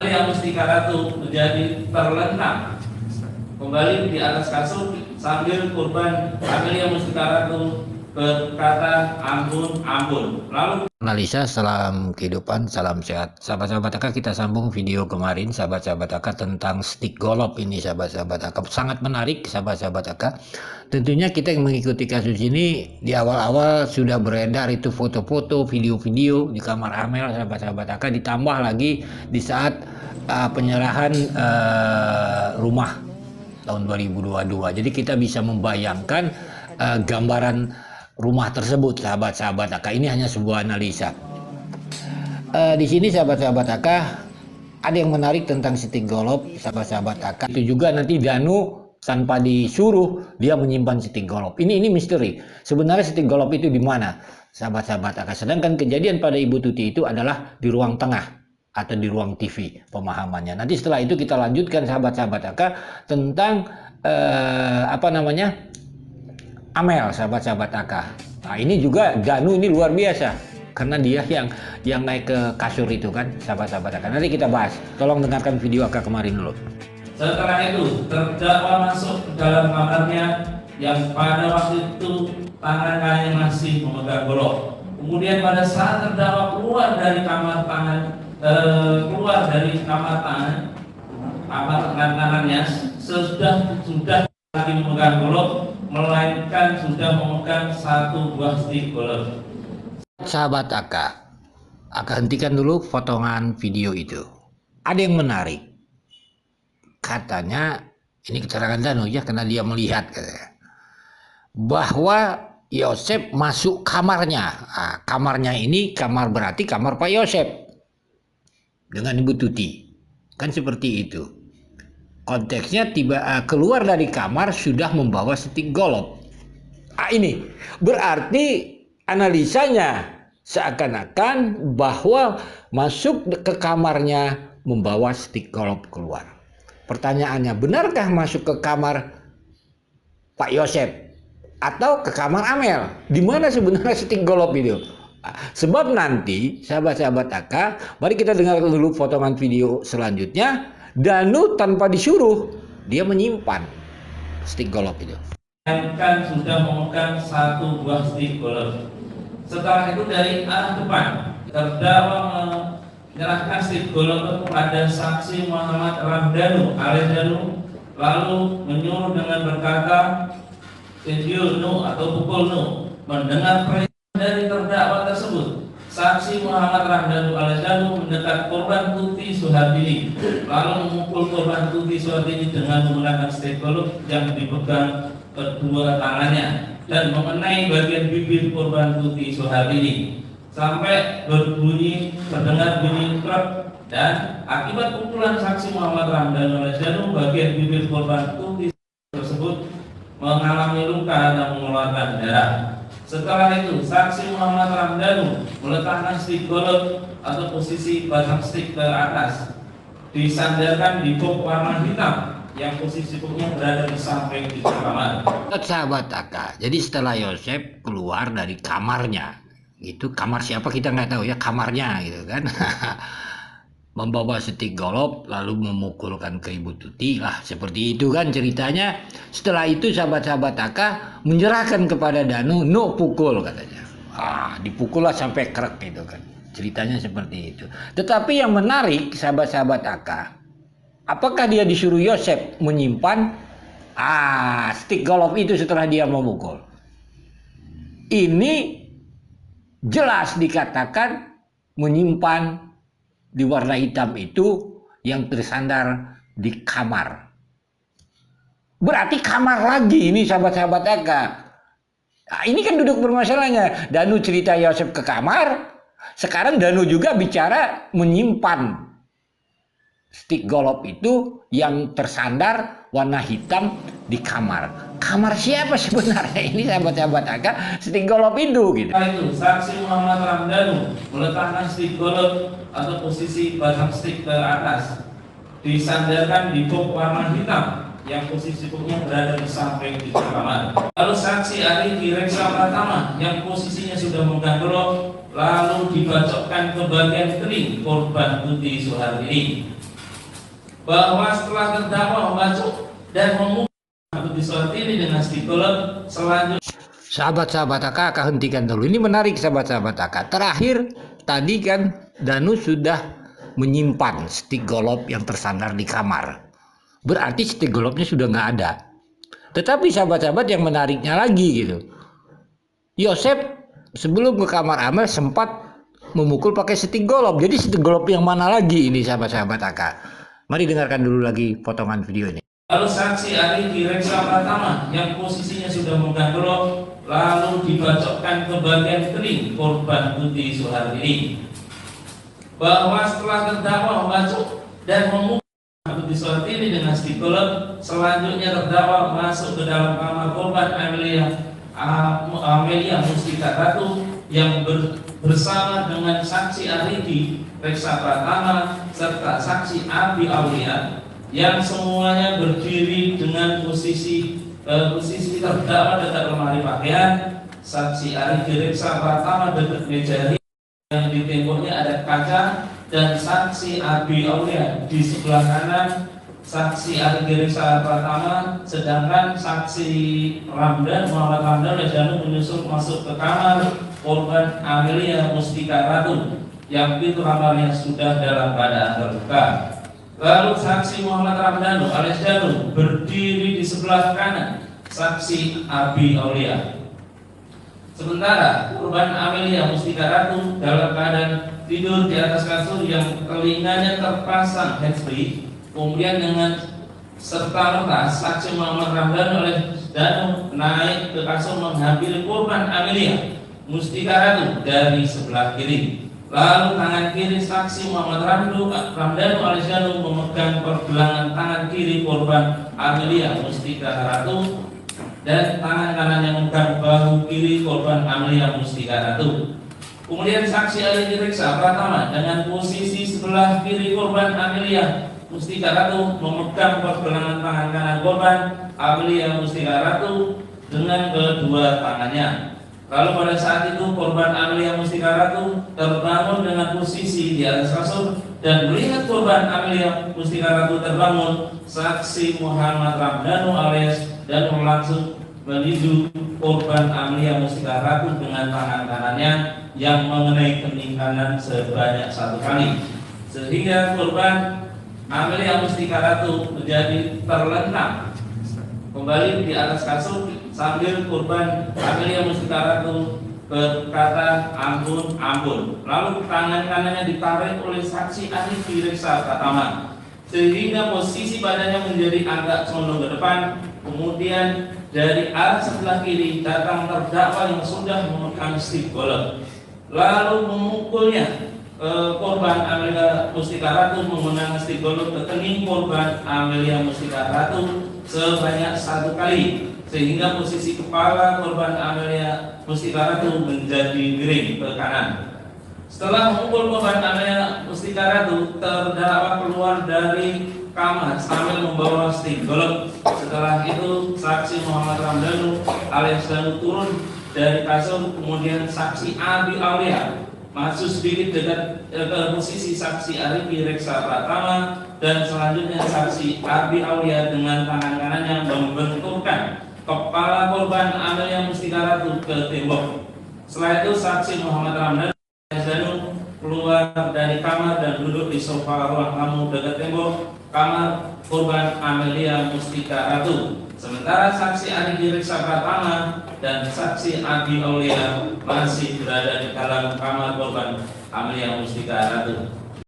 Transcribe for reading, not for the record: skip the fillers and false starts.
yang Mustika Ratu menjadi terlentang kembali di atas kasur sambil korban Amelia Mustika Ratu berkata ampun ampun. Lalu analisa salam kehidupan, salam sehat. Sahabat-sahabat AK, kita sambung video kemarin sahabat-sahabat AK tentang stick golop ini sahabat-sahabat AK. Sangat menarik sahabat-sahabat AK. Tentunya kita yang mengikuti kasus ini di awal-awal sudah beredar itu foto-foto, video-video di kamar Amel sahabat-sahabat AK, ditambah lagi di saat penyerahan rumah tahun 2022. Jadi kita bisa membayangkan gambaran rumah tersebut sahabat-sahabat AK. Ini hanya sebuah analisa. Di sini sahabat-sahabat AK ada yang menarik tentang stick golop sahabat-sahabat AK. Itu juga nanti Danu tanpa disuruh dia menyimpan stick golop. Ini misteri. Sebenarnya stick golop itu di mana sahabat-sahabat AK? Sedangkan kejadian pada Ibu Tuti itu adalah di ruang tengah atau di ruang TV pemahamannya. Nanti setelah itu kita lanjutkan sahabat-sahabat AK tentang Amel sahabat-sahabat AK. Nah, ini juga Danu ini luar biasa karena dia yang naik ke kasur itu kan sahabat-sahabat AK. Nanti kita bahas. Tolong dengarkan video AK kemarin dulu. setelah itu terdakwa masuk ke dalam kamarnya yang pada waktu itu tangannya masih memegang golok. Kemudian pada saat terdakwa keluar dari kamar tangannya sudah lagi memegang golok, melainkan sudah memegang satu buah stick golok. Sahabat AK hentikan dulu potongan video itu. Ada yang menarik. Katanya ini keterangan Danu ya, karena dia melihat katanya, bahwa Yosep masuk kamarnya. Nah, kamarnya ini kamar berarti kamar Pak Yosep dengan Ibu Tuti. Kan seperti itu. Konteksnya keluar dari kamar sudah membawa stick golop. Ini berarti analisanya seakan-akan bahwa masuk ke kamarnya membawa stick golop keluar. Pertanyaannya, benarkah masuk ke kamar Pak Yosep atau ke kamar Amel? Di mana sebenarnya stick golop itu? Sebab nanti sahabat-sahabat AK, mari kita dengar dulu potongan video selanjutnya. Danu tanpa disuruh dia menyimpan stick golop itu. Kan sudah memegang satu buah stick golop. Setelah itu dari arah depan terdakwa menyerahkan stick golop kepada saksi Muhammad Ramdhanu alias Danu, lalu menyuruh dengan berkata video no atau pukul no. Mendengar perintah dari terdakwa tersebut, saksi Muhammad Ramdhanu alias Danu mendekat korban Tuti Suhardini, lalu memukul korban Tuti Suhardini dengan menggunakan stick golop yang dipegang kedua tangannya dan mengenai bagian bibir korban Tuti Suhardini sampai terdengar bunyi krek, dan akibat pukulan saksi Muhammad Ramdhanu alias Danu, bagian bibir korban Tuti tersebut mengalami luka dan mengeluarkan darah. Setelah itu saksi Muhammad Ramdhanu meletakkan stick golop atau posisi batang stick ke atas, disandarkan di box warna hitam yang posisi boxnya berada di samping di kamar. Sahabat AK, jadi setelah Yosep keluar dari kamarnya, itu kamar siapa kita nggak tahu ya, kamarnya gitu kan, membawa stick golop lalu memukulkan ke Ibu Tuti lah, seperti itu kan ceritanya. Setelah itu sahabat-sahabat AK menyerahkan kepada Danu, no pukul katanya. Dipukul lah sampai krek gitu kan, ceritanya seperti itu. Tetapi yang menarik sahabat-sahabat AK, apakah dia disuruh Yosep menyimpan stick golop itu setelah dia memukul? Ini jelas dikatakan menyimpan di warna hitam itu yang tersandar di kamar. Berarti kamar lagi ini sahabat-sahabat AK. Ini kan duduk bermasalahnya. Danu cerita Yosep ke kamar, sekarang Danu juga bicara menyimpan stick golop itu yang tersandar warna hitam di kamar. Kamar siapa sebenarnya ini sahabat-sahabat AK stick golop itu gitu. Itu saksi Muhammad Ramdhanu meletakkan stick golop atau posisi batang stick ke atas, disandarkan di box warna hitam yang posisi boxnya berada di samping di kamar. Lalu saksi ahli Direksa Pratama yang posisinya sudah memegang golok lalu dibacokkan ke bagian kering korban Tuti Suhardini. bahwa setelah terdakwa masuk dan memukul di sholat ini dengan stick golok, selanjutnya sahabat-sahabat AK hentikan dulu. Ini menarik sahabat-sahabat AK. Terakhir tadi kan Danu sudah menyimpan stick golop yang tersandar di kamar. Berarti stick golopnya sudah nggak ada. Tetapi sahabat-sahabat yang menariknya lagi gitu, Yosef sebelum ke kamar Amel sempat memukul pakai stick golop. Jadi stick golop yang mana lagi ini sahabat-sahabat AK? Mari dengarkan dulu lagi potongan video ini. Lalu saksi ahli direksa pertama yang posisinya sudah memegang golok lalu dibacokkan ke bagian teling korban Tuti Suhartini, bahwa setelah terdakwa membacok dan memukul Tuti Suhartini dengan stick golok, selanjutnya terdakwa masuk ke dalam kamar korban Amelia Mustika Ratu yang bersama dengan saksi ahli direksa pertama serta saksi Abi Aulia yang semuanya berdiri dengan posisi terdakwa dekat lemari pakaian, saksi ahli direksa pertama dekat meja yang di temboknya ada kaca, dan saksi Abi Aulia di sebelah kanan saksi ahli direksa pertama, sedangkan saksi Muhammad Ramdan Rejanu menyusul masuk ke kamar korban Amelia Mustika Ratu yang pintu kamarnya sudah dalam keadaan terbuka. Lalu saksi Muhammad Ramdhanu alias Danu berdiri di sebelah kanan saksi Abi Aulia. Sementara korban Amelia Mustika Ratu dalam keadaan tidur di atas kasur yang telinganya terpasang handsfree. Kemudian dengan serta merta saksi Muhammad Ramdhanu alias Danu naik ke kasur menghampiri korban Amelia Mustika Ratu dari sebelah kiri. Lalu tangan kiri saksi Muhammad Ramdhanu alias Danu memegang pergelangan tangan kiri korban Amelia Mustika Ratu dan tangan kanannya memegang bahu kiri korban Amelia Mustika Ratu. Kemudian saksi ahli direksa pertama dengan posisi sebelah kiri korban Amelia Mustika Ratu memegang pergelangan tangan kanan korban Amelia Mustika Ratu dengan kedua tangannya. Lalu pada saat itu korban Amelia Mustika Ratu terbangun dengan posisi di atas kasur dan melihat korban Amelia Mustika Ratu terbangun, saksi Muhammad Ramdhanu alias Danu langsung menuju korban Amelia Mustika Ratu dengan tangan kanannya yang mengenai kening kanan sebanyak 1 kali, sehingga korban Amelia Mustika Ratu menjadi terlentang kembali di atas kasur sambil korban Amelia Mustika Ratu berkata ampun ampun. Lalu tangan kanannya ditarik oleh saksi ahli direksa pertama sehingga posisi badannya menjadi agak condong ke depan. Kemudian dari arah sebelah kiri datang terdakwa yang sudah memegang stick golok lalu memukulnya. Korban Amelia Mustika Ratu menggunakan stick golok ke kening korban Amelia Mustika Ratu sebanyak 1 kali sehingga posisi kepala korban Amelia Mustika Ratu menjadi miring ke kanan. Setelah memukul korban Amelia Mustika Ratu, terdakwa keluar dari kamar sambil membawa stick golok. Setelah itu saksi Muhammad Ramdhanu alias Danu turun dari kasur, kemudian saksi Abi Aulia masuk sedikit dekat ke posisi saksi ahli direksa pertama dan selanjutnya saksi Abi Aulia dengan tangan kanannya membenturkan kepala korban Amelia Mustika Ratu ke tembok. Setelah itu saksi Muhammad Ramdhanu Danu keluar dari kamar dan duduk di sofa ruang tamu dekat tembok kamar korban Amelia Mustika Ratu. Sementara saksi ahli direksa pertama dan saksi Abi Aulia masih berada di dalam kamar korban Amelia Mustika Ratu.